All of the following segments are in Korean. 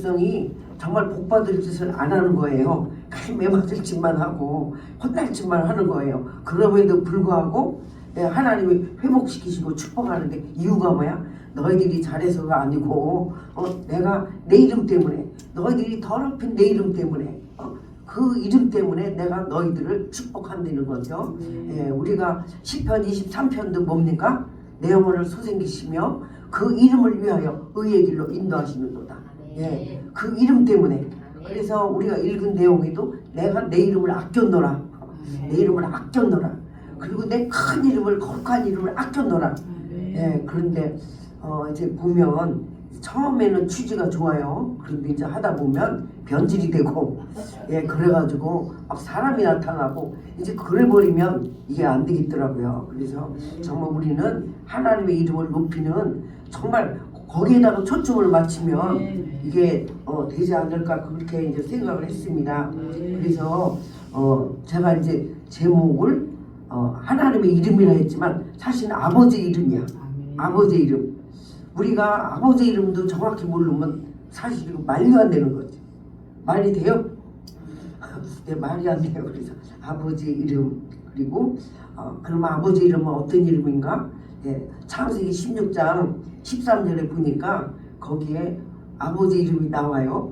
성이 정말 복받을 짓을 안 하는 거예요. 그냥 매맞을 짓만 하고 혼날 짓만 하는 거예요. 그럼에도 불구하고 하나님이 회복시키시고 축복하는데 이유가 뭐야? 너희들이 잘해서가 아니고 내가 내 이름 때문에 너희들이 더럽힌 내 이름 때문에 그 이름 때문에 내가 너희들을 축복한다는 거죠. 우리가 시편 23편도 뭡니까? 내 영혼을 소생기시며 그 이름을 위하여 의의 길로 인도하시는도다. 그 이름 때문에. 그래서 우리가 읽은 내용에도 내가 내 이름을 아껴노라. 내 이름을 아껴노라. 그리고 내 큰 이름을 거룩한 이름을 아껴노라. 그런데 이제 보면 처음에는 취지가 좋아요. 그런데 이제 하다 보면 변질이 되고 그래가지고 막 사람이 나타나고 이제 그래버리면 이게 안 되겠더라고요. 그래서 정말 우리는 하나님의 이름을 높이는 정말 거기에다가 초점을 맞추면 이게 되지 않을까 그렇게 이제 생각을 했습니다. 그래서 제가 이제 제목을 하나님의 이름이라 했지만 사실은 아버지 이름이야. 아버지 이름. 우리가 아버지 이름도 정확히 모르면 사실 이거 말이 안 되는 거지. 말이 돼요? 네, 말이 안 돼요. 그래서 아버지 이름. 그리고 그러면 아버지 이름은 어떤 이름인가? 창세기 16장 13절에 보니까 거기에 아버지 이름이 나와요.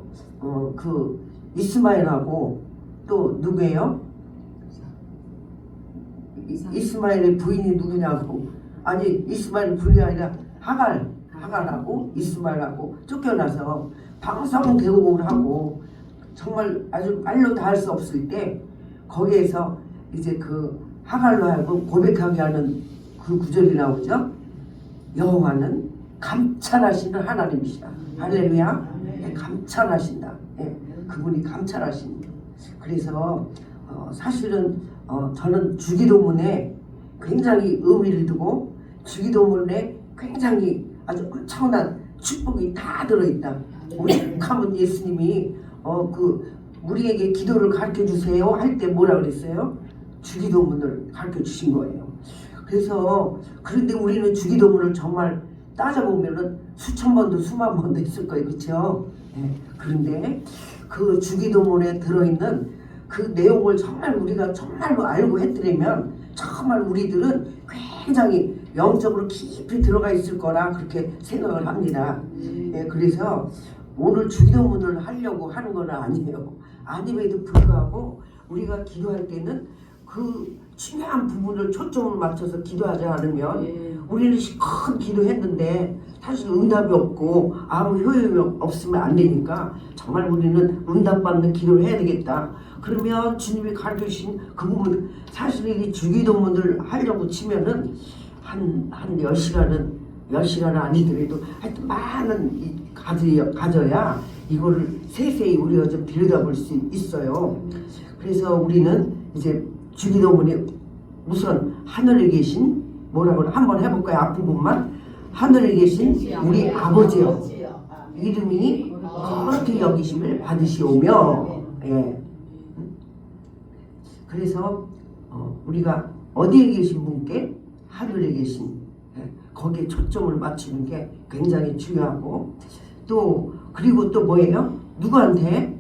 그 이스마엘하고 또 누구예요? 이스마엘의 부인이 누구냐고. 아니 이스마엘 부인이 아니라 하갈하고 이스마엘하고 쫓겨나서 방성대공을 하고 정말 아주 말로 다 할 수 없을 때 거기에서 이제 그 하갈로 하여금 고백하게 하는 그 구절이 나오죠. 여호와는 감찰하시는 하나님이시다. 할렐루야. 감찰하신다. 그분이 감찰하십니다. 그래서 사실은 저는 주기도문에 굉장히 의미를 두고 주기도문에 굉장히 아주 엄청난 축복이 다 들어있다. 우리 가문 예수님이 우리에게 기도를 가르쳐 주세요 할 때 뭐라 그랬어요? 주기도문을 가르쳐 주신 거예요. 그래서 그런데 우리는 주기도문을 정말 따져보면은 수천 번도 수만 번도 있을 거예요. 그렇죠? 그런데 그 주기도문에 들어있는 그 내용을 정말 우리가 정말로 알고 했더라면 정말 우리들은 굉장히 영적으로 깊이 들어가 있을 거라 그렇게 생각을 합니다. 그래서 오늘 주기도문을 하려고 하는 건 아니에요. 아님에도 불구하고 우리가 기도할 때는 그 중요한 부분을 초점을 맞춰서 기도하지 않으면 우리는 큰 기도했는데 사실 응답이 없고 아무 효용이 없으면 안 되니까 정말 우리는 응답받는 기도를 해야 되겠다. 그러면 주님이 가르쳐 주신 그 부분 사실 이 주기도문을 하려고 치면은 한 10시간은 아니더라도 하여튼 많은 가져야 이거를 세세히 우리가 좀 들여다볼 수 있어요. 그래서 우리는 이제 주기도문에 우선 하늘에 계신 뭐라고 한번 해볼까요? 앞부분만 하늘에 계신 우리 아버지요 이름이 거룩히 여기심을 받으시오며 그래서 우리가 어디에 계신 분께 하늘에 계신 거기에 초점을 맞추는 게 굉장히 중요하고 또 그리고 또 뭐예요? 누구한테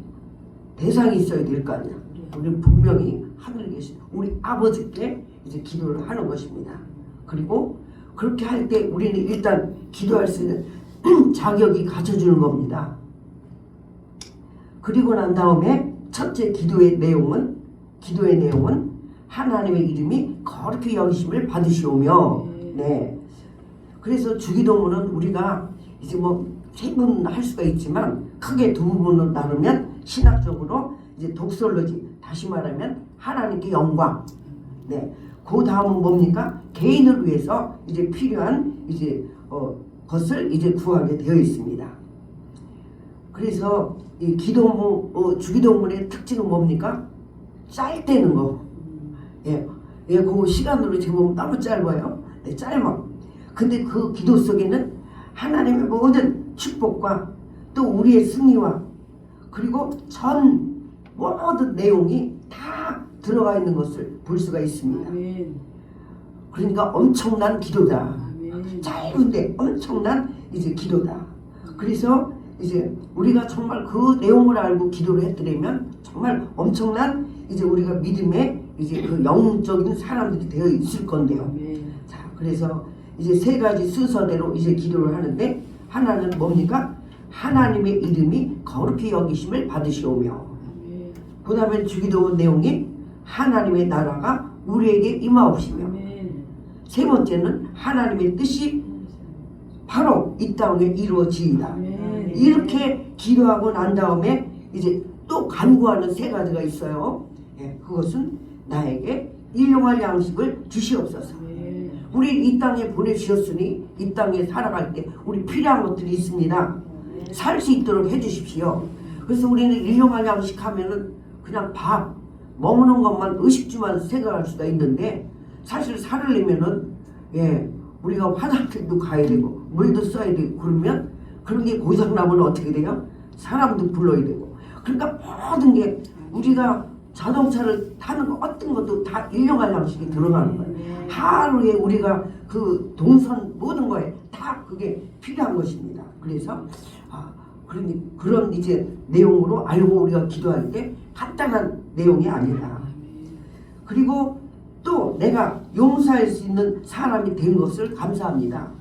대상이 있어야 될 거 아니야. 우리는 분명히 하늘에 계신 우리 아버지께 이제 기도를 하는 것입니다. 그리고 그렇게 할 때 우리는 일단 기도할 수 있는 자격이 갖춰주는 겁니다. 그리고 난 다음에 첫째 기도의 내용은 하나님의 이름이 거룩히 여기심을 받으시오며 그래서 주기도문은 우리가 이제 뭐 세 분 할 수가 있지만 크게 두 부분으로 나누면 신학적으로 이제 독설로지 다시 말하면 하나님께 영광 그 다음은 뭡니까? 개인을 위해서 이제 필요한 이제 것을 이제 구하게 되어 있습니다. 그래서 이 주기도문의 특징은 뭡니까? 짧다는 거. 그거 시간으로 제보면 너무 짧아요. 짧아. 근데 그 기도 속에는 하나님의 모든 축복과 또 우리의 승리와 그리고 전 모든 내용이 다 들어가 있는 것을 볼 수가 있습니다. 그러니까 엄청난 기도다. 짧은데 엄청난 이제 기도다. 그래서 이제 우리가 정말 그 내용을 알고 기도를 했더라면 정말 엄청난 이제 우리가 믿음의 이제 그 영적인 사람들이 되어 있을 건데요. 자, 그래서 이제 세 가지 순서대로 이제 기도를 하는데 하나는 뭡니까? 하나님의 이름이 거룩히 여기심을 받으시오며, 그 다음에 주기도 내용이 하나님의 나라가 우리에게 임하옵시며, 세 번째는 하나님의 뜻이 바로 이 땅에 이루어지이다. 이렇게 기도하고 난 다음에 이제 또 간구하는 세 가지가 있어요. 예, 그것은 나에게 일용할 양식을 주시옵소서. 우리 이 땅에 보내주셨으니 이 땅에 살아갈 때 우리 필요한 것들이 있습니다. 살 수 있도록 해주십시오. 그래서 우리는 일용할 양식 하면은 그냥 밥 먹는 것만 의식주만 생각할 수가 있는데, 사실 살으려면은 우리가 화장실도 가야 되고 물도 써야 되고, 그러면 그런 게 고장나면 어떻게 돼요? 사람도 불러야 되고. 그러니까 모든 게 우리가 자동차를 타는 거 어떤 것도 다 일용할 양식이 들어가는 거예요. 하루에 우리가 그 동선 모든 거에 다 그게 필요한 것입니다. 그래서 그런 이제 내용으로 알고 우리가 기도할 때 간단한 내용이 아니다. 그리고 또 내가 용서할 수 있는 사람이 된 것을 감사합니다.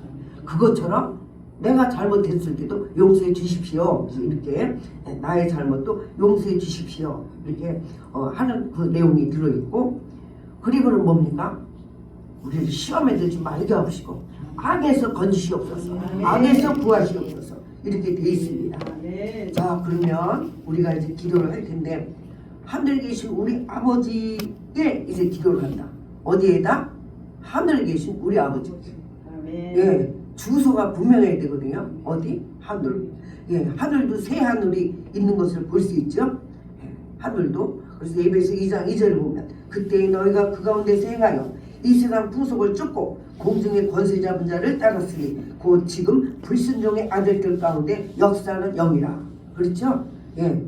그것처럼 내가 잘못했을 때도 용서해 주십시오. 이렇게 나의 잘못도 용서해 주십시오. 이렇게 하는 그 내용이 들어있고, 그리고는 뭡니까? 우리를 시험에 들지 말게 하시고 악에서 건지시옵소서, 악에서 구하시옵소서, 이렇게 되어 있습니다. 자, 그러면 우리가 이제 기도를 할 텐데, 하늘에 계신 우리 아버지에 이제 기도를 한다. 어디에다? 하늘에 계신 우리 아버지. 예, 주소가 분명해야 되거든요. 어디? 하늘. 예, 하늘도 새 하늘이 있는 것을 볼 수 있죠. 예, 하늘도. 그래서 에베소 2장 2절을 보면 그때 너희가 그 가운데서 행하여 이 세상 풍속을 쫓고 공중의 권세 잡은 자를 따랐으니 곧 지금 불순종의 아들들 가운데 역사는 영이라. 그렇죠? 예,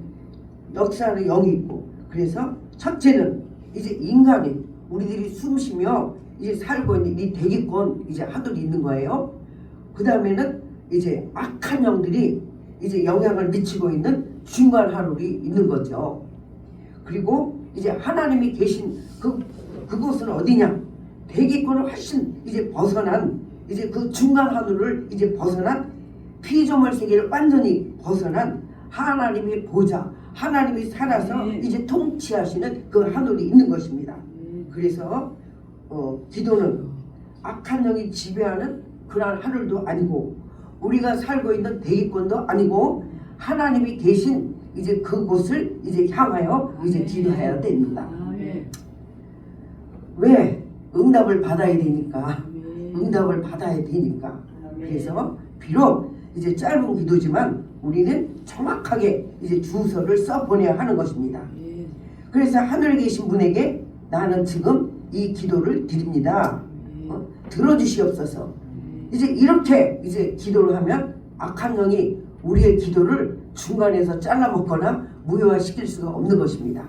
역사는 영이 있고, 그래서 첫째는 이제 인간이 우리들이 숨쉬며 이제 살고 있는 이 대기권 이제 하늘이 있는 거예요. 그 다음에는 이제 악한 영들이 이제 영향을 미치고 있는 중간 하늘이 있는 거죠. 그리고 이제 하나님이 계신 그곳은 어디냐? 대기권을 훨씬 이제 벗어난 이제 그 중간 하늘을 이제 벗어난 피조물 세계를 완전히 벗어난 하나님의 보좌, 하나님이 살아서 이제 통치하시는 그 하늘이 있는 것입니다. 그래서 기도는 악한 영이 지배하는 그런 하늘도 아니고 우리가 살고 있는 대기권도 아니고 하나님이 계신 이제 그곳을 이제 향하여 이제 기도해야 됩니다. 왜? 응답을 받아야 되니까. 응답을 받아야 되니까. 그래서 비록 이제 짧은 기도지만 우리는 정확하게 이제 주소를 써보내야 하는 것입니다. 그래서 하늘에 계신 분에게 나는 지금 이 기도를 드립니다. 들어주시옵소서. 이제 이렇게 이제 기도를 하면 악한 영이 우리의 기도를 중간에서 잘라먹거나 무효화시킬 수가 없는 것입니다.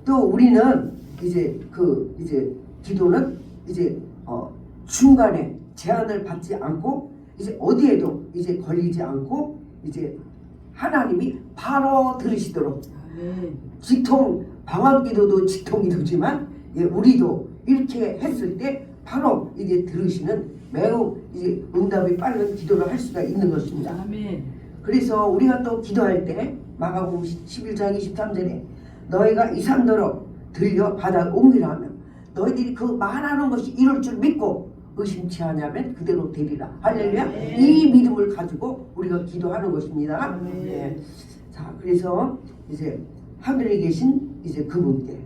또 우리는 이제 이제 기도는 이제 중간에 제한을 받지 않고 이제 어디에도 이제 걸리지 않고 이제 하나님이 바로 들으시도록, 직통 방언기도도 직통기도지만 우리도 이렇게 했을 때 바로 이제 들으시는 매우 이제 응답이 빠른 기도를 할 수가 있는 것입니다. 아멘. 그래서 우리가 또 기도할 때 마가복음 11장 23절에 너희가 이 산더러 들려 바다를 옮기라 하면 너희들이 그 말하는 것이 이룰 줄 믿고 의심치 않으면 그대로 되리라. 할렐루야. 이 믿음을 가지고 우리가 기도하는 것입니다. 네. 자, 그래서 이제 하늘에 계신 이제 그분께,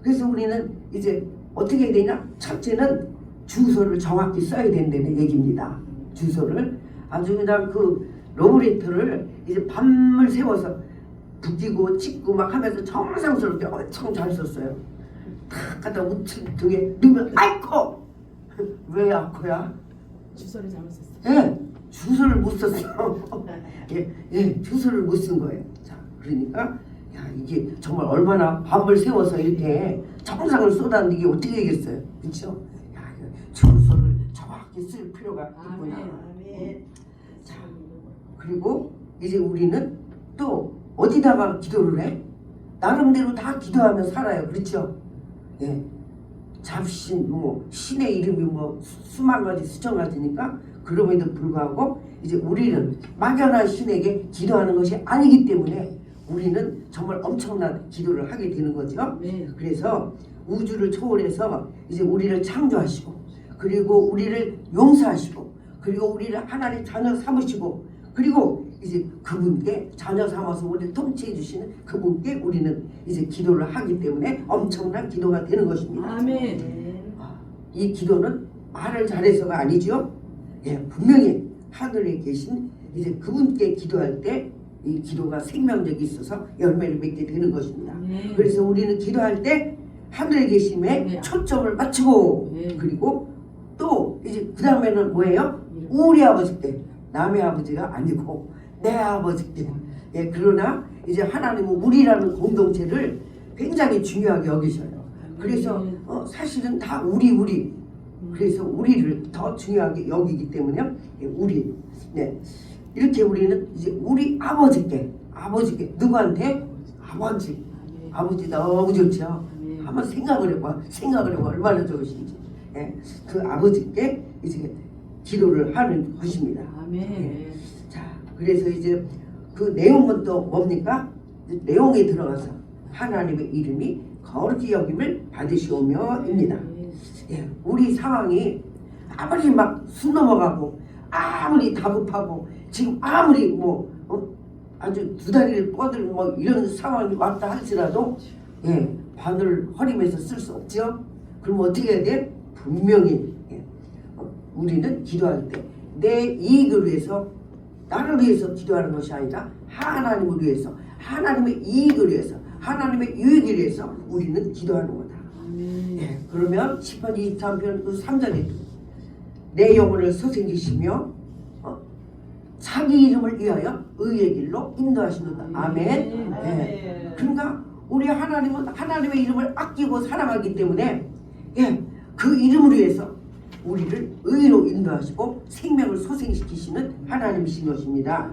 그래서 우리는 이제 어떻게 해야 되냐? 첫째는 주소를 정확히 써야 된다는 얘기입니다. 주소를 아주 그냥 그 러브레터를 이제 밤을 새워서 붙이고 찍고 막 하면서 정성스럽게 엄청 잘 썼어요. 탁 갖다 우측 등에 넣으면 아이코! 왜 아코야? 주소를 잘못 썼어요. 예, 주소를 못 썼어요. 주소를 못 쓴 거예요. 자, 그러니까 야, 이게 정말 얼마나 밤을 새워서 이렇게 정성을 쏟았는데 이게 어떻게 되겠어요? 그렇죠? 야, 주소를 정확히 쓸 필요가 있구나. 아멘. 자, 그리고 이제 우리는 또 어디다가 기도를 해? 나름대로 다 기도하며 살아요. 그렇죠? 예. 잡신 뭐 신의 이름이 뭐 수만 가지 수천 가지니까 그럼에도 불구하고 이제 우리는 막연한 신에게 기도하는 것이 아니기 때문에 우리는 정말 엄청난 기도를 하게 되는 거죠. 네. 그래서 우주를 초월해서 이제 우리를 창조하시고 그리고 우리를 용서하시고 그리고 우리를 하나님 자녀 삼으시고 그리고 이제 그분께 자녀 삼아서 우리를 통치해 주시는 그분께 우리는 이제 기도를 하기 때문에 엄청난 기도가 되는 것입니다. 아멘. 이 기도는 말을 잘해서가 아니죠. 예, 분명히 하늘에 계신 이제 그분께 기도할 때 이 기도가 생명력이 있어서 열매를 맺게 되는 것입니다. 그래서 우리는 기도할 때 하늘에 계심에 초점을 맞추고 그리고 또 이제 그 다음에는 뭐예요? 우리 아버지께 남의 아버지가 아니고 내 아버지께 예, 그러나 이제 하나님은 우리라는 공동체를 굉장히 중요하게 여기셔요. 그래서 사실은 다 우리 그래서 우리를 더 중요하게 여기기 때문에 예, 우리 네. 이렇게 우리는 이제 우리 아버지께 누구한테? 아버지 너무 좋죠. 한번 생각을 해봐 얼마나 좋으신지. 예, 그 아버지께 이제 기도를 하는 것입니다. 예. 자, 그래서 이제 그 내용은 또 뭡니까? 내용에 들어가서 하나님의 이름이 거룩히 여김을 받으시오며입니다. 예, 우리 상황이 아무리 막 숨 넘어가고 아무리 다급하고 지금 아무리 뭐 아주 두 다리를 뻗을 뭐 이런 상황이 왔다 할지라도 예, 바늘 허리면서 쓸 수 없죠. 그럼 어떻게 해야 돼? 분명히 예, 우리는 기도할 때 내 이익을 위해서 나를 위해서 기도하는 것이 아니라 하나님을 위해서 하나님의 이익을 위해서 하나님의 유익을 위해서 우리는 기도하는 거다. 예, 그러면 10편 23편 그 3절에 내 영혼을 소생기시며 자기 이름을 위하여 의의 길로 인도하시는다. 아멘. 예. 그러니까 우리 하나님은 하나님의 이름을 아끼고 사랑하기 때문에 예, 그 이름을 위해서 우리를 의로 인도하시고 생명을 소생시키시는 하나님이신 것입니다.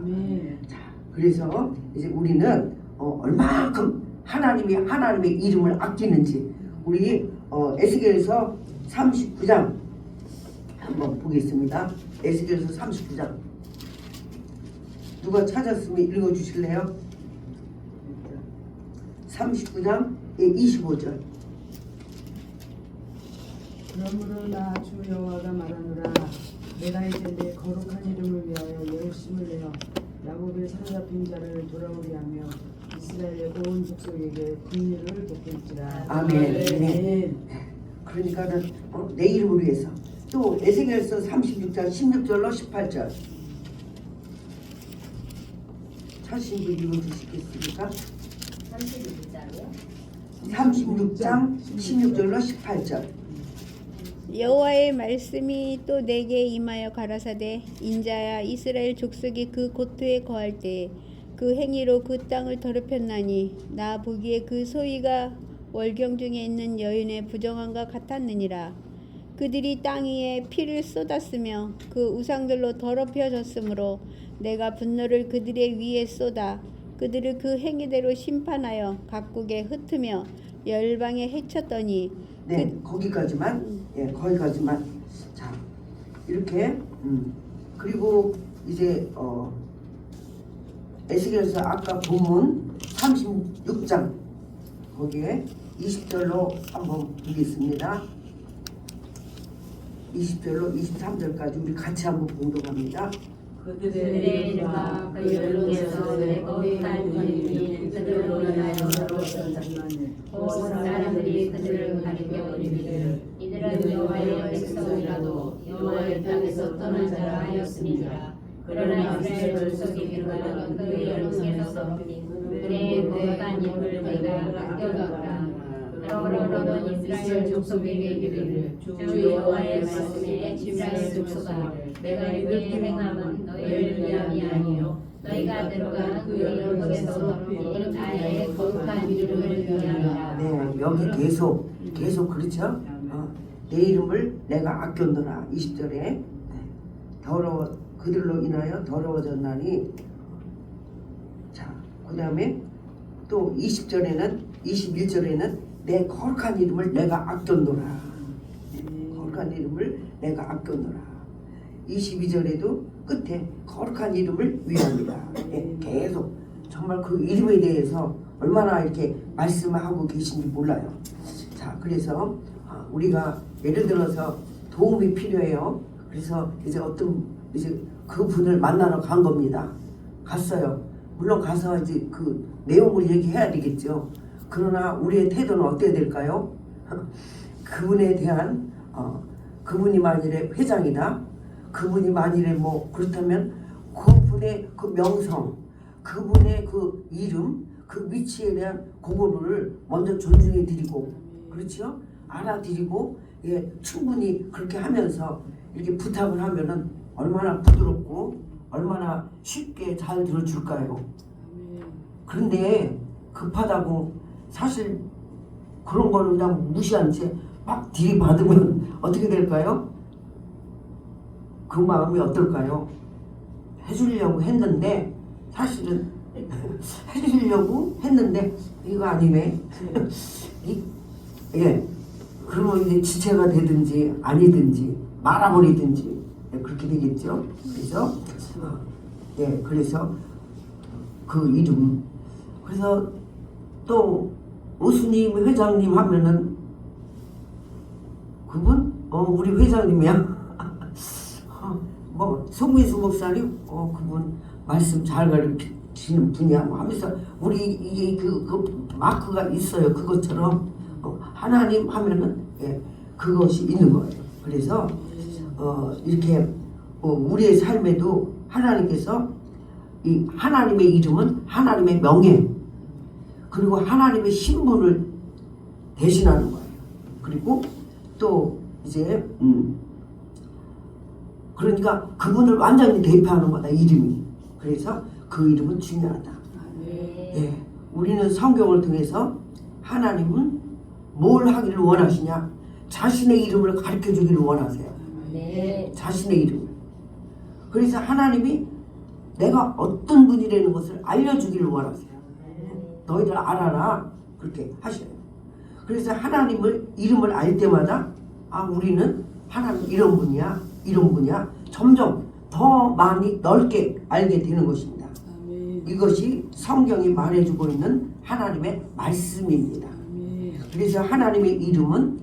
자, 그래서 이제 우리는 얼마큼 하나님의 이름을 아끼는지 우리 에스겔서 39장 한번 보겠습니다. 에스겔서 39장 누가 찾았으면 읽어주실래요? 39장 25절. 그러므로 나 주 여호와가 말하노라 내가 이제 내 거룩한 이름을 위하여 열심을 내어 야곱의 사로잡힌 자를 돌아오게 하며 이스라엘의 온 족속에게 긍휼을 베풀지라. 아멘. 네. 그러니까는 내 이름을 위해서 또 에스겔서 36장 16절로 18절 찾으신 분 읽어주시겠습니까? 36장 16절로 18절 여호와의 말씀이 또 내게 임하여 가라사대 인자야 이스라엘 족속이 그 고토에 거할 때에 그 행위로 그 땅을 더럽혔나니 나 보기에 그 소위가 월경 중에 있는 여인의 부정함과 같았느니라. 그들이 땅 위에 피를 쏟았으며 그 우상들로 더럽혀졌으므로 내가 분노를 그들의 위에 쏟아 그들을 그 행위대로 심판하여 각국에 흩으며 열방에 해쳤더니 네, 거기까지만. 예, 거기까지만. 자, 이렇게 그리고 이제 에스겔서 아까 본문 36장 거기에 20절로 한번 보겠습니다. 20절로 23절까지 우리 같이 한번 봉독합니다. 그들의 이름과 그 연록에서 내 거룩한 이름이 그들로 인하여 더러워졌다니 곧 사람들이 그들을 가리켜 이르기를 이들은 여호와의 백성이라도 여호와의 땅에서 떠난 자라 하였습니다. 그러나 이스라엘 족속이 기록하던 그 연록에서 그들의 거룩한 이름을 내가 아껴뒀다. 그러므로 이스라엘 족속에게 이르기를 주 여호와의 말씀에 이스라엘 족속아 내가 이렇게 행함은 너희를 위함이 아니요 너희가 들어간 그 연록에서 이 나의 거룩한 이름을 위하라. 네, 여기 계속 그렇죠? 내 이름을 내가 아껴놓으라. 20절에 그들로 인하여 더러워졌나니 그 다음에 또 20절에는 21절에는 내 거룩한 이름을 내가 아껴노라. 거룩한 이름을 내가 아껴노라. 22절에도 끝에 거룩한 이름을 위함이라. 예, 계속 정말 그 이름에 대해서 얼마나 이렇게 말씀하고 계신지 몰라요. 자, 그래서 우리가 예를 들어서 도움이 필요해요. 그래서 이제 어떤 이제 그 분을 만나러 간 겁니다. 갔어요. 물론 가서 이제 그 내용을 얘기해야 되겠죠. 그러나 우리의 태도는 어때야 될까요? 그분에 대한 그분이 만일에 회장이다. 그분이 만일에 뭐 그렇다면 그분의 그 명성, 그분의 그 이름, 그 위치에 대한 그거를 먼저 존중해 드리고, 그렇죠? 알아드리고, 예, 충분히 그렇게 하면서 이렇게 부탁을 하면은 얼마나 부드럽고 얼마나 쉽게 잘 들어줄까요? 그런데 급하다고 사실 그런 거를 그냥 무시한 채 막 들이받으면 어떻게 될까요? 그 마음이 어떨까요? 해주려고 했는데 사실은 해주려고 했는데 이거 아니네. 예, 그러면 이제 지체가 되든지 아니든지 말아버리든지 그렇게 되겠죠. 그래서 예, 그래서 그 이름. 그래서 또 오수님 회장님 하면은 그분 우리 회장님이야. 뭐 송민수 목사님 그분 말씀 잘 가르치는 분이야 뭐 하면서 우리 이게 그 마크가 있어요. 그것처럼 하나님 하면은 예, 그것이 있는 거예요. 그래서 이렇게 우리의 삶에도 하나님께서 이 하나님의 이름은 하나님의 명예 그리고 하나님의 신분을 대신하는 거예요. 그리고 또 이제 그러니까 그분을 완전히 대표하는 거다 이름이. 그래서 그 이름은 중요하다. 예, 우리는 성경을 통해서 하나님은 뭘 하기를 원하시냐? 자신의 이름을 가르쳐 주기를 원하세요. 네. 자신의 이름을. 그래서 하나님이 내가 어떤 분이라는 것을 알려주기를 원하세요. 너희들 알아라. 그렇게 하셔요. 그래서 하나님을 이름을 알 때마다 우리는 하나님 이런 분이야. 이런 분이야. 점점 더 많이 넓게 알게 되는 것입니다. 이것이 성경이 말해주고 있는 하나님의 말씀입니다. 그래서 하나님의 이름은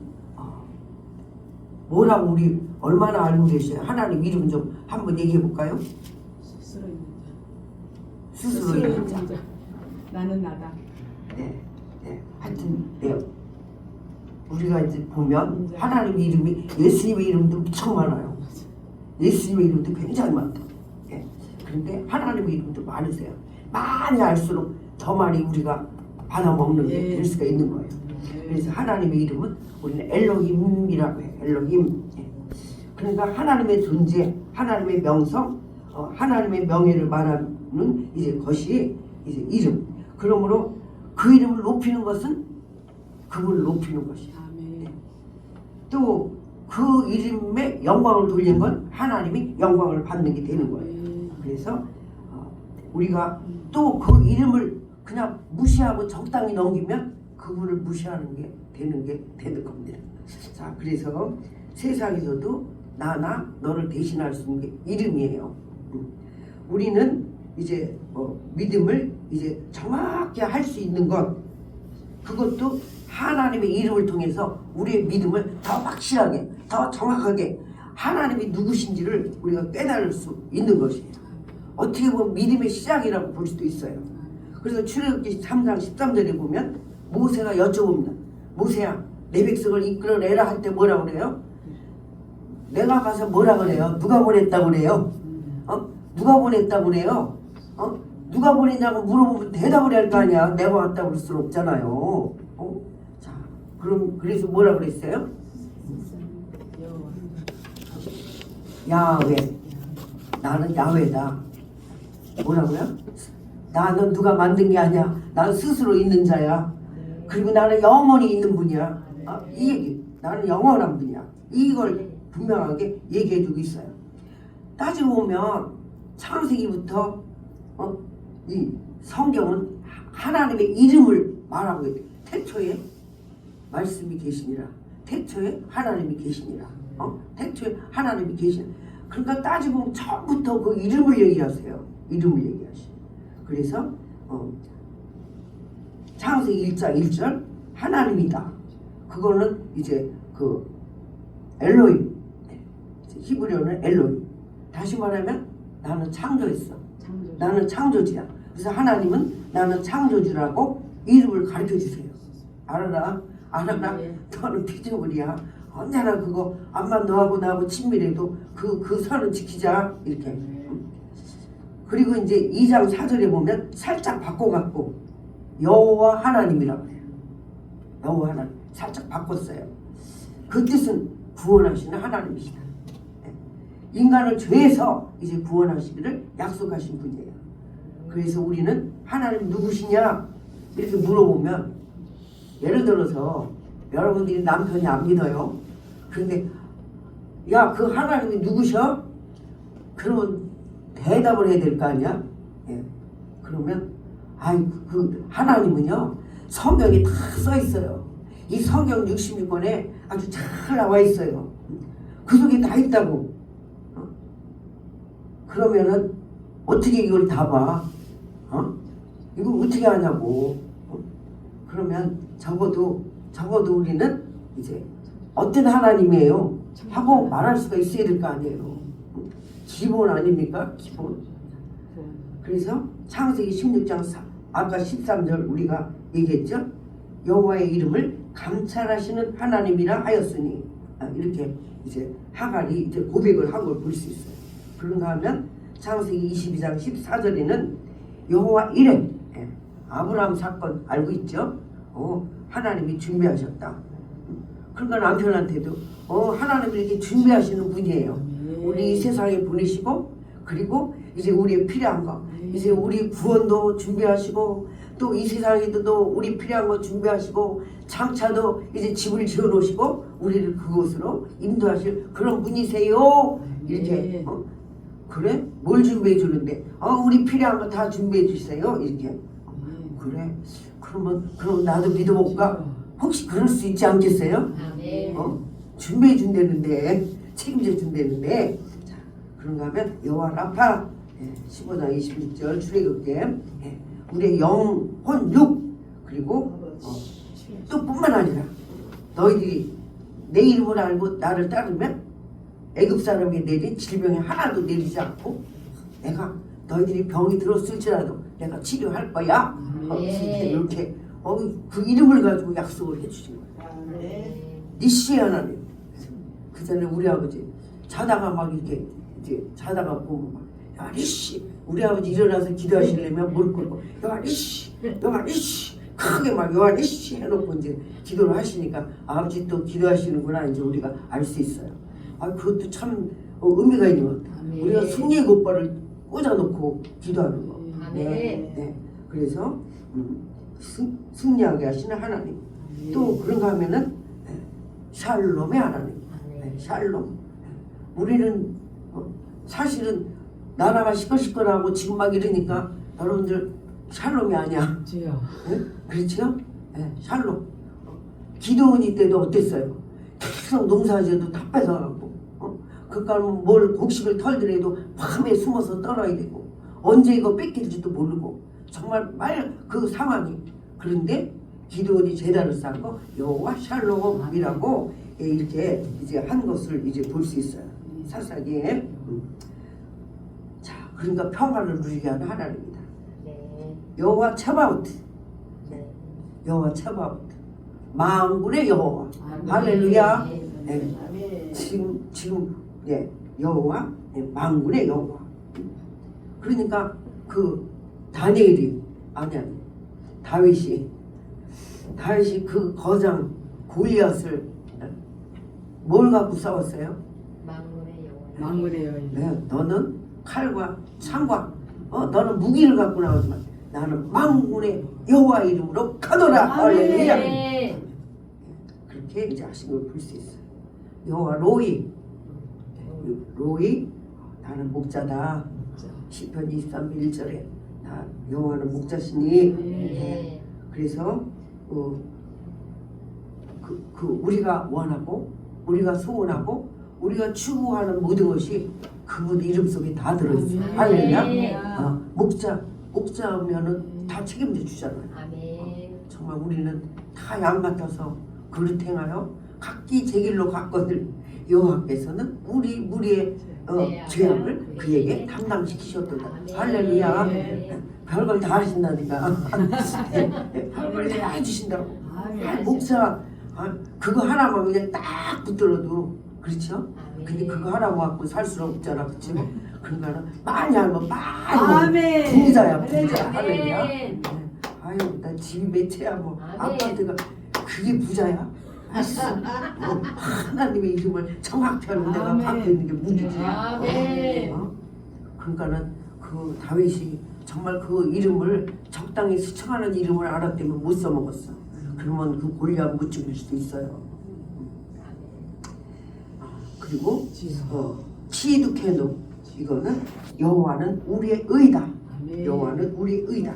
뭐라고 우리 얼마나 알고 계셔요? 하나님 이름 좀 한번 얘기해 볼까요? 스스로 있는 자. 나는 나다. 네, 네. 하여튼 네. 우리가 이제 보면 하나님 이름이 예수님의 이름도 무척 많아요. 예수님의 이름도 굉장히 많다. 예. 그런데 하나님의 이름도 많으세요. 많이 알수록 더 많이 우리가 받아먹는 게 될 수가 있는 거예요. 그래서 하나님의 이름은 우리는 엘로힘이라고 해요. 엘로힘. 예. 그러니까 하나님의 존재, 하나님의 명성, 하나님의 명예를 말하는 이제 것이 이제 이름. 그러므로 그 이름을 높이는 것은 그분을 높이는 것이야. 또 그 이름에 영광을 돌리는 건 하나님이 영광을 받는 게 되는 거예요. 그래서 우리가 또 그 이름을 그냥 무시하고 적당히 넘기면 그분을 무시하는 게 되는 겁니다. 자, 그래서 세상에서도 나나 너를 대신할 수 있는 게 이름이에요. 우리는 이제 믿음을 이제 정확히 할 수 있는 것, 그것도 하나님의 이름을 통해서 우리의 믿음을 더 확실하게, 더 정확하게 하나님이 누구신지를 우리가 깨달을 수 있는 것이에요. 어떻게 보면 믿음의 시작이라고 볼 수도 있어요. 그래서 출애굽기 3장 13절에 보면 모세가 여쭤봅니다. 모세야, 내 백성을 이끌어내라 할 때 뭐라고 그래요? 내가 가서 뭐라 그래요? 누가 보냈다고 그래요? 누가 보냈다고 그래요? 누가 보냈냐고 물어보면 대답을 할 거 아니야. 내가 왔다고 그럴 수는 없잖아요. 자, 그래서 뭐라 그랬어요? 야훼. 나는 야훼다. 뭐라고요? 나는 누가 만든 게 아니야. 나는 스스로 있는 자야. 그리고 나는 영원히 있는 분이야. 이 얘기. 나는 영원한 분이야. 이걸 분명하게 얘기해주고 있어요. 따지고 보면 창세기부터 이 성경은 하나님의 이름을 말하고 있대. 태초에 말씀이 계시니라. 태초에 하나님이 계시니라. 태초에 하나님이 계시니라. 그러니까 따지고 보면 처음부터 그 이름을 얘기하세요. 이름을 얘기하시고. 그래서 창세기 1장 1절 하나님이다. 그거는 이제 그 엘로힘, 히브리어는 엘로힘. 다시 말하면 나는 창조했어. 나는 창조주야. 그래서 하나님은 나는 창조주라고 이름을 가르쳐 주세요. 알아라. 너는 피조물이야. 언제나 그거 암만 너하고 나하고 친밀해도 그 선을 지키자. 이렇게. 그리고 이제 2장 4절에 보면 살짝 바꿔갖고 여호와 하나님이라고 해요. 여호와 하나님. 살짝 바꿨어요. 그 뜻은 구원하시는 하나님이시다. 인간을 죄에서 이제 구원하시기를 약속하신 분이에요. 그래서 우리는 하나님 누구시냐 이렇게 물어보면, 예를 들어서 여러분들이 남편이 안 믿어요. 그런데 야, 그 하나님이 누구셔? 그러면 대답을 해야 될 거 아니야? 예. 그러면 그 하나님은요 성경에 다 써 있어요. 이 성경 66권에 아주 잘 나와 있어요. 그 속에 다 있다고. 그러면은 어떻게 이걸 다 봐? 이거 어떻게 하냐고. 그러면 적어도 우리는 이제 어떤 하나님이에요 하고 말할 수가 있어야 될 거 아니에요. 기본 아닙니까? 기본. 그래서 창세기 16장 아까 13절 우리가 얘기했죠. 여호와의 이름을 감찰하시는 하나님이라 하였으니, 이렇게 이제 하갈이 이제 고백을 한 걸 볼 수 있어요. 그런가 하면 창세기 22장 14절에는 여호와 이름, 아브라함 사건 알고 있죠? 하나님이 준비하셨다. 그러니까 남편한테도 하나님이 이렇게 준비하시는 분이에요. 우리 이 세상에 보내시고, 그리고 이제 우리의 필요한 거, 이제 우리 구원도 준비하시고, 또 이 세상에도 우리 필요한 거 준비하시고, 장차도 이제 집을 지어 놓으시고 우리를 그곳으로 인도하실 그런 분이세요. 이렇게. 그래? 뭘 준비해 주는데? 우리 필요한 거 다 준비해 주세요. 이렇게. 그래? 그럼 나도 믿어볼까? 혹시 그럴 수 있지 않겠어요? 준비해 준다는데, 책임져 준다는데. 자, 그런가 하면 여호와 라파 15장 21절 출애굽기, 우리의 영혼 육, 그리고 또 뿐만 아니라 너희들이 내 이름을 알고 나를 따르면 애굽 사람에게 내린 질병이 하나도 내리지 않고, 내가 너희들이 병이 들었을지라도 내가 치료할 거야. 이렇게 그 이름을 가지고 약속을 해주신 거예요. 니시의 하나님. 그 전에 우리 아버지 자다가 막 이렇게 이제 자다가 보면 막, 야 니시, 우리 아버지 일어나서 기도하시려면 무릎 꿇고 야 니시 크게 막 야 니시 해놓고 이제 기도를 하시니까 아버지 또 기도하시는구나 이제 우리가 알 수 있어요. 그것도 참 의미가 있는 것 같아요. 우리가 승리의 곧발을 꽂아놓고 기도하는 거. 네. 그래서 승리하게 하시는 하나님. 또 그런가 하면은 샬롬의 하나님. 샬롬. 우리는 사실은 나라가 시끌시끌하고 지금 막 이러니까 여러분들 샬롬이 아니야. 네? 그렇죠? 네, 샬롬. 기도원이 때도 어땠어요? 계속 농사지어도 다 뺏어가고, 그러니까 뭘 곡식을 털더라도 밤에 숨어서 떨어야 되고, 언제 이거 뺏길지도 모르고, 정말 그 상황이. 그런데 기도원이 제단을 쌓고 여호와 샬롬이라고 이렇게 이제 한 것을 이제 볼 수 있어요. 사사기에. 자, 그러니까 평화를 누리게 하는 하나님이다. 여호와 차바오트. 여호와 차바오트. 만군의 여호와. 할렐루야. 지금 여호와, 만군의 여호와. 그러니까 그 다니엘이 다윗이 그 거장 골리앗을 뭘 갖고 싸웠어요? 만군의 여인. 네, 너는 칼과 창과 너는 무기를 갖고 나오지만 나는 만군의 여호와 이름으로 가노라. 할렐루야. 그렇게 이제 하신 걸 볼 수 있어요. 여호와 로이, 나는 목자다. 시편 23편 1절에 다 여호와는 목자시니 네. 그래서 우리가 원하고 우리가 소원하고 우리가 추구하는 모든 것이 그분 이름 속에 다 들어있어요. 아멘. 할렐루야. 목자면은 다 책임져 주잖아요. 아멘. 정말 우리는 다 양 같아서 그릇 행하여 각기 제 길로 갔거늘 여호와께서는 우리의 네, 죄악을 그에게 담당시키셨도다. 할렐루야. 네. 별걸 다 하신다니까. 별걸 다 해주신다고. 아멘. 목사 그거 하나만 그냥 딱 붙들어도 그렇죠? 근데 그거 하나 갖고 살 수는 없잖아, 그렇죠? 그러니까 많이 하면 많이 아멘. 부자야, 부자. 할렐루야. 아멘. 아유, 나 집이 몇 채야 뭐 아멘. 아파트가 그게 부자야? 알았어. 하나님의 이름을 정확히 하는 내가 아멘. 갖고 있는 게 무기지. 아멘. 그러니까는 그 다윗이 정말 그 이름을 적당히 수청하는 이름을 알았다면 못 써먹었어. 그러면 그 골리앗 못 죽일 수도 있어요. 그리고 치두케노 이거는 여호와는 우리의 의다. 아멘. 여호와는 우리의 의다.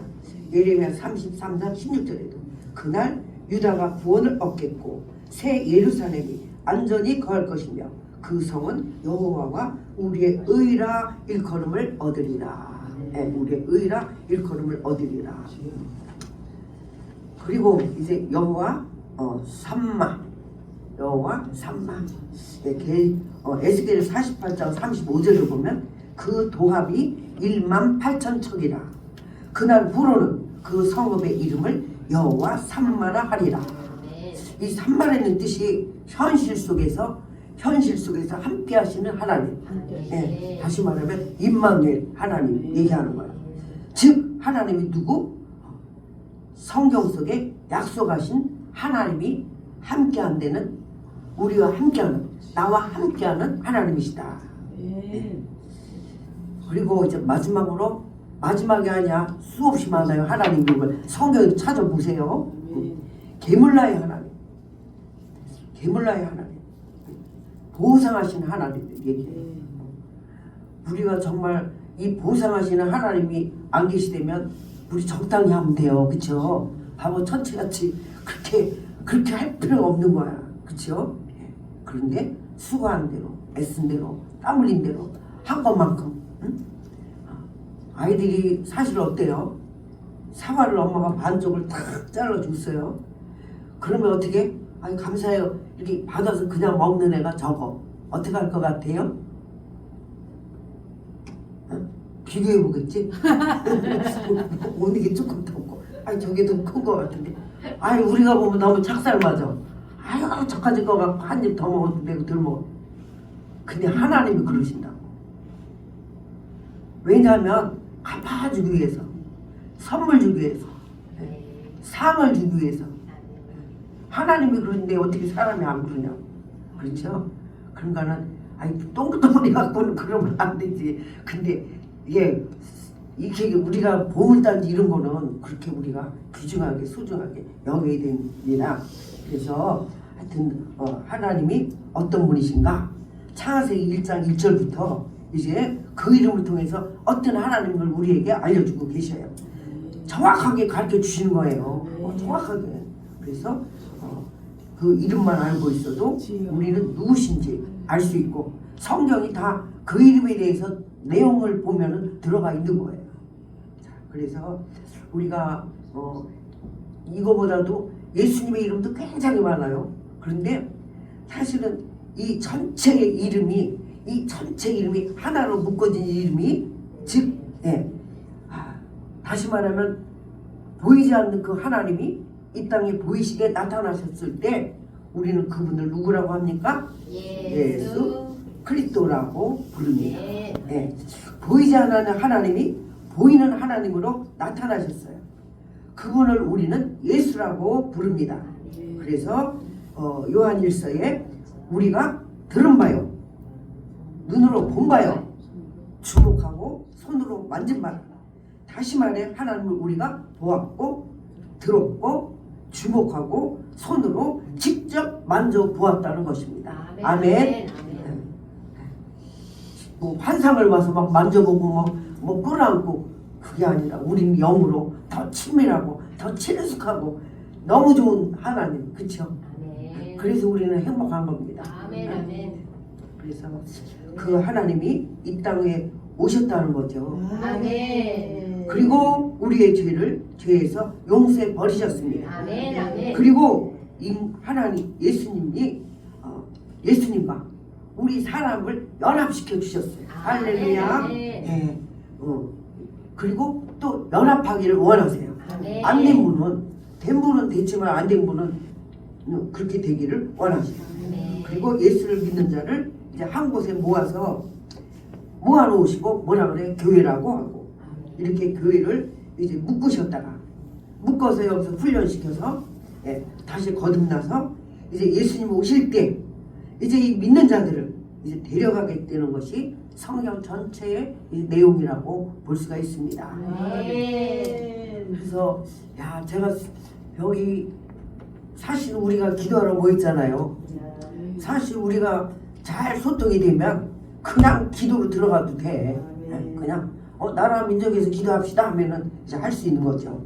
예레미야 33장 16절에도 그날 유다가 구원을 얻겠고 새 예루살렘이 안전히 거할 것이며 그 성은 여호와와 우리의 의라 일컬음을 얻으리라. 우리의 의라 일컬음을 얻으리라. 그리고 이제 여호와 삼마 여호와 삼마 에스겔 48장 35절을 보면 그 도합이 1만 8천 척이라. 그날 후로는 그 성읍의 이름을 여호와 삼마라 하리라. 이 삼마라는 뜻이 현실 속에서 함께 하시는 하나님. 다시 말하면 임마누엘 하나님 얘기하는 거야. 즉 하나님이 누구? 성경 속에 약속하신 하나님이 함께한다는 우리와 함께하는 나와 함께하는 하나님이시다. 그리고 이제 마지막이 아니야 수없이 많아요. 하나님 이름을 성경에 찾아보세요. 게물라의 하나님, 보상하신 하나님 얘기해요. 우리가 정말 이 보상하시는 하나님이 안 계시다면 우리 적당히 하면 돼요. 그쵸? 바보 천치같이 그렇게 할 필요가 없는 거야. 그쵸? 그런데 수고한 대로 애쓴 대로 땀 흘린 대로 한 것만큼 아이들이 사실 어때요? 사과를 엄마가 반쪽을 탁 잘라줬어요. 그러면 어떻게? 아니 감사해요. 이렇게 받아서 그냥 먹는 애가 적어. 어떻게 할 것 같아요? 비교해보겠지? 어느 게 조금 더 없고 아니 저게 더 큰 것 같은데 아니 우리가 보면 너무 착살 맞아. 아유 저까지 거 갖고 한 입 더 먹어도 되고 덜 먹어. 근데 하나님이 그러신다고. 왜냐하면 갚아주기 위해서 선물 주기 위해서 상을 주기 위해서 하나님이 그러는데 어떻게 사람이 안 그러냐. 그렇죠? 그러니까는 아니 똥구덩어리 갖고는 그러면 안 되지. 근데 이게 우리가 보물단지 이런 거는 그렇게 우리가 귀중하게 소중하게 여겨야 됩니다. 그래서 하여튼 하나님이 어떤 분이신가 창세기 1장 1절부터 이제 그 이름을 통해서 어떤 하나님을 우리에게 알려주고 계셔요. 정확하게 가르쳐 주시는 거예요. 정확하게. 그래서 그 이름만 알고 있어도 우리는 누구신지 알 수 있고 성경이 다 그 이름에 대해서 내용을 보면은 들어가 있는 거예요. 그래서 우리가 이거보다도 예수님의 이름도 굉장히 많아요. 그런데 사실은 이 전체의 이름이 하나로 묶어진 이름이 즉 다시 말하면 보이지 않는 그 하나님이 이 땅에 보이시게 나타나셨을 때 우리는 그분을 누구라고 합니까? 예수 그리스도라고 부릅니다. 보이지 않는 하나님이 보이는 하나님으로 나타나셨어요. 그분을 우리는 예수라고 부릅니다. 그래서 요한일서에 우리가 들은 바요, 눈으로 본 바요, 주목하고 손으로 만진 바. 다시 말해 하나님을 우리가 보았고 들었고 주목하고 손으로 직접 만져보았다는 것입니다. 아멘. 뭐 환상을 봐서 막 만져보고 뭐 끌어안고 그게 아니라 우리는 영으로 더 친밀하고 더 친숙하고 너무 좋은 하나님, 그렇죠? 아멘. 그래서 우리는 행복한 겁니다. 아멘. 아멘. 그래서 그 하나님이 이 땅에 오셨다는 거죠. 아멘. 그리고 우리의 죄에서 용서해 버리셨습니다. 아멘. 아멘. 그리고 이 하나님 예수님이 예수님과 우리 사람을 연합시켜 주셨어요. 할렐루야. 아멘. 예. 그리고 또 연합하기를 원하세요. 아멘. 안 된 분은 된 분은 됐지만 안 된 분은 그렇게 되기를 원하세요. 아멘. 그리고 예수를 믿는 자를 이제 한 곳에 모아서 모아놓으시고 뭐라 그래? 교회라고 하고 이렇게 교회를 이제 묶어서 여기서 훈련시켜서 다시 거듭나서 이제 예수님 오실 때 이제 이 믿는 자들을 이제 데려가게 되는 것이 성경 전체의 이 내용이라고 볼 수가 있습니다. 아멘. 그래서 제가 여기 사실 우리가 기도하러 모였잖아요. 사실 우리가 잘 소통이 되면 그냥 기도로 들어가도 돼. 그냥 나라 민족에서 기도합시다 하면은 이제 할 수 있는 거죠.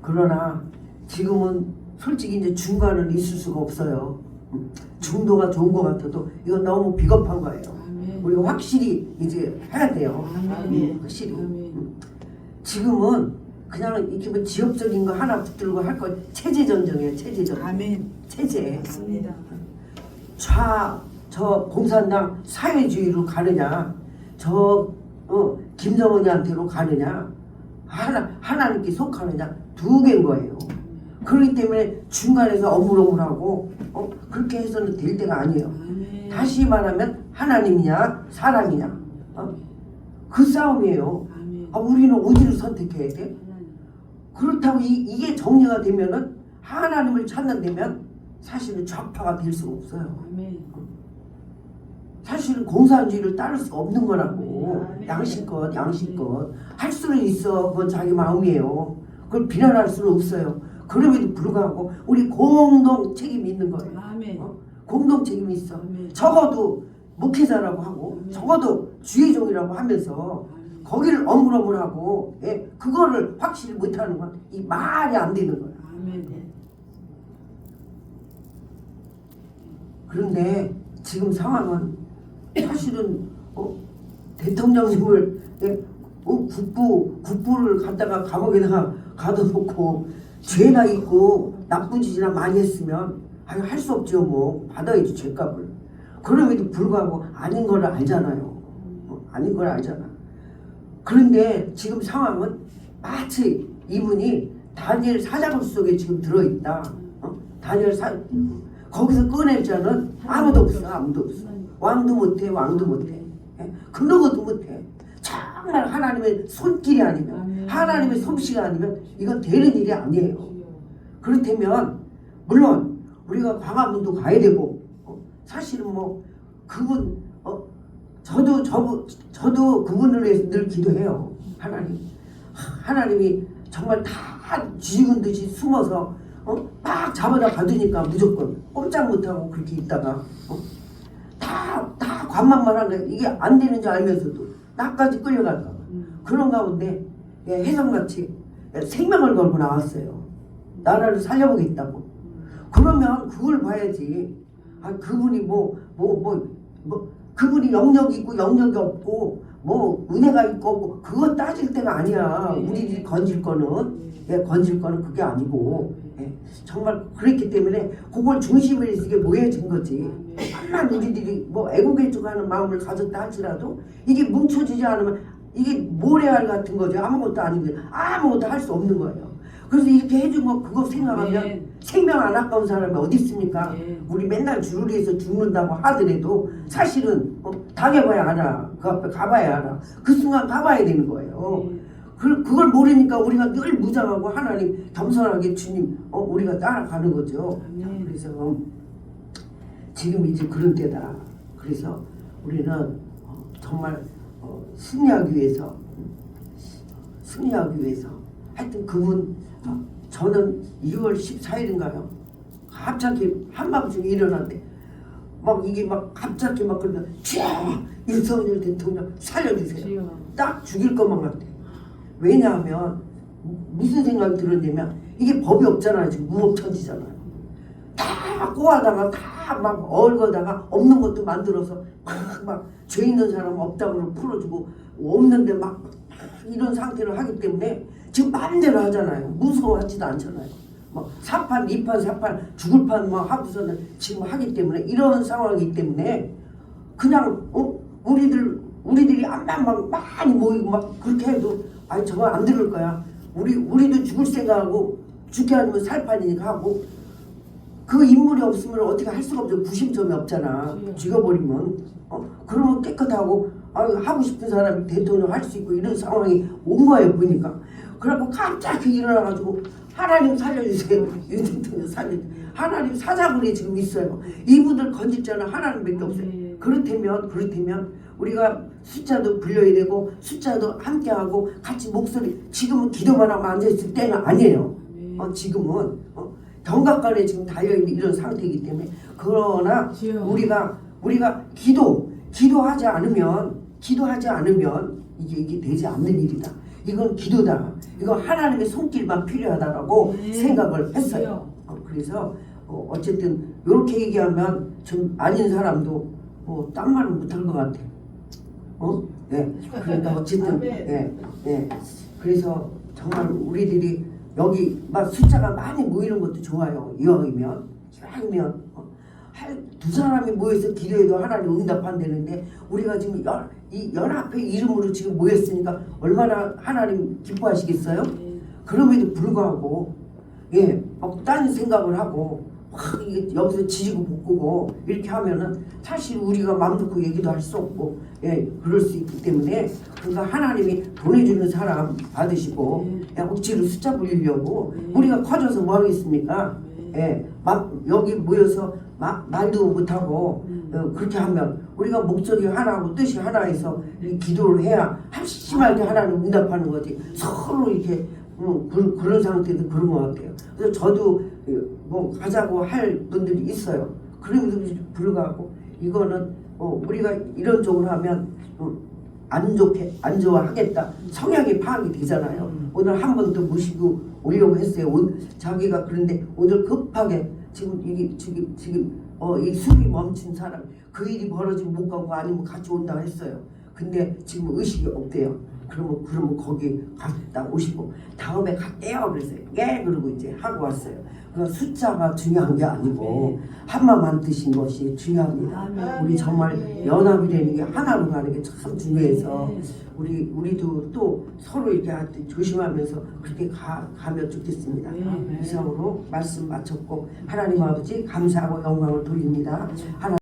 그러나 지금은 솔직히 이제 중간은 있을 수가 없어요. 중도가 좋은 것 같아도 이건 너무 비겁한 거예요. 우리가 확실히 이제 해야 돼요. 확실히. 지금은 그냥 이렇게 뭐 지역적인 거 하나 붙들고 할 거 체제 전쟁이에요. 체제 전쟁. 아멘. 체제. 맞습니다. 저 공산당 사회주의로 가느냐, 김정은이한테로 가느냐, 하나님께 속하느냐 두 개인 거예요. 그렇기 때문에 중간에서 어물어물하고 그렇게 해서는 될 때가 아니에요. 다시 말하면 하나님이냐 사람이냐 그 싸움이에요. 우리는 어디를 선택해야 돼? 그렇다고 이게 정리가 되면은 하나님을 찾는다면 사실은 좌파가 될 수가 없어요. 사실은 공산주의를 따를 수가 없는 거라고. 양심껏 할 수는 있어. 그건 자기 마음이에요. 그걸 비난할 수는 없어요. 그럼에도 불구하고 우리 공동 책임이 있는 거예요. 공동 책임이 있어. 적어도 목회자라고 하고 적어도 주의종이라고 하면서 거기를 어물어물하고 그거를 확실히 못하는 건 이 말이 안 되는 거야. 그런데 지금 상황은 사실은 대통령님을 국부를 갖다가 감옥에다가 가둬놓고 죄나 있고 나쁜 짓이나 많이 했으면 할 수 없죠. 뭐 받아야지 죄값을. 그럼에도 불구하고 아닌 걸 알잖아요. 아닌 걸 알잖아. 그런데 지금 상황은 마치 이분이 다니엘 사자굴 속에 지금 들어있다. 다니엘 거기서 꺼낼 자는 아무도 없어. 왕도 못해. 그런 것도 못해. 정말 하나님의 손길이 아니면 하나님의 솜씨가 아니면 이건 되는 일이 아니에요. 그렇다면 물론 우리가 광화문도 가야 되고 사실은 뭐 그분 저도 그분을 위해서 늘 기도해요. 하나님이 정말 다 쥐군 듯이 숨어서 막 잡아다 가두니까 무조건 꼼짝 못하고 그렇게 있다가 다 관망만 하는데 이게 안 되는 줄 알면서도 나까지 끌려갈까 봐. 그런 가운데 혜성같이 생명을 걸고 나왔어요. 나라를 살려보겠다고. 그러면 그걸 봐야지. 그분이 그분이 영역이 있고 영역이 없고 은혜가 있고 없고 그거 따질 때가 아니야. 우리들이 건질 거는 그게 아니고 정말 그랬기 때문에 그걸 중심으로 이게 모여진 거지. 한만 우리들이 애국애국하는 마음을 가졌다 할지라도 이게 뭉쳐지지 않으면 이게 모래알 같은 거죠. 아무것도 아니고 아무것도 할 수 없는 거예요. 그래서 이렇게 해준 거 그거 생각하면 생명 안 아까운 사람이 어디 있습니까? 우리 맨날 주르리에서 죽는다고 하더라도 사실은 당해봐야 알아. 그 앞에 가봐야 알아. 그 순간 가봐야 되는 거예요. 그걸 모르니까 우리가 늘 무장하고 하나님 겸손하게 주님 우리가 따라가는 거죠. 그래서 지금 이제 그런 때다. 그래서 우리는 정말 승리하기 위해서 하여튼 그분 저는 2월 14일인가요? 갑자기 한밤중에 일어났는데 이게 갑자기 그러면 윤석열 대통령 살려주세요. 딱 죽일 것만 같아. 왜냐하면 무슨 생각이 들었냐면 이게 법이 없잖아요. 지금 무법천지잖아요. 다 꼬아다가 다 막 얽어다가 없는 것도 만들어서 막 죄 있는 사람 없다고 풀어주고 없는데 막 이런 상태를 하기 때문에 지금 마음대로 하잖아요. 무서워하지도 않잖아요. 뭐 사판, 이판, 사판, 죽을 판 뭐 하고서는 지금 하기 때문에 이런 상황이기 때문에 그냥 우리들이 암만 막 많이 모이고 막 그렇게 해도 아니 저거 안 들을 거야. 우리도 죽을 생각하고 죽게 하면 살 판이니까 하고 그 인물이 없으면 어떻게 할 수가 없죠. 구심점이 없잖아. 죽여버리면 그러면 깨끗하고 하고 싶은 사람이 대통령 할 수 있고 이런 상황이 온 거예요. 보니까 그래갖고 갑자기 일어나가지고 하나님 살려주세요. 윤 대통령 살려주세요. 하나님 사자굴에 지금 있어요. 이분들 건질 자는 하나님밖에 없어요. 그렇다면 우리가 숫자도 불려야 되고 숫자도 함께하고 같이 목소리 지금은 기도만 하고 앉아있을 때는 아니에요. 지금은 경각간에 지금 달려있는 이런 상태이기 때문에 그러나 우리가 기도하지 않으면 이게 되지 않는 일이다. 이건 기도다. 이건 하나님의 손길만 필요하다라고 생각을 했어요. 그래서 어쨌든 이렇게 얘기하면 좀 아닌 사람도 딴 말은 못할 것 같아. 네. 그러니까 어쨌든 그래서 정말 우리들이 여기 막 숫자가 많이 모이는 것도 좋아요. 이왕이면 두 사람이 모여서 기도해도 하나님 응답한다는데 우리가 지금 이 연합의 이름으로 지금 모였으니까 얼마나 하나님 기뻐하시겠어요? 그럼에도 불구하고 딴 생각을 하고 이게 여기서 지지고 볶고 이렇게 하면은 사실 우리가 마음 놓고 얘기도 할 수 없고 그럴 수 있기 때문에 그러니까 하나님이 보내주는 사람 받으시고 억지로 숫자 불리려고 우리가 커져서 뭐 하겠습니까? 여기 모여서 말도 못하고 그렇게 하면 우리가 목소리 하나하고 뜻이 하나해서 기도를 해야 한심할 때 하나님 응답하는 거지. 서로 이렇게 그런 상태도 그런 것 같아요. 그래서 저도 뭐 가자고 할 분들이 있어요. 그럼에도 불구하고 이거는 우리가 이런 쪽으로 하면 안 좋아하겠다. 성향이 파악이 되잖아요. 오늘 한 번 더 모시고 오려고 했어요. 자기가 그런데 오늘 급하게 지금 이 숨이 멈춘 사람 그 일이 벌어지면 못 가고 아니면 같이 온다고 했어요. 근데 지금 의식이 없대요. 그러면 거기 갔다 오시고 다음에 갈게요. 그래서 그러고 이제 하고 왔어요. 그러니까 숫자가 중요한 게 아니고 한마음 뜻인 것이 중요합니다. 우리 정말 연합이 되는 게 하나로 가는 게 참 중요해서 우리도 또 서로 이렇게 조심하면서 그렇게 가면 좋겠습니다. 이상으로 말씀 마쳤고 하나님 아버지 감사하고 영광을 돌립니다.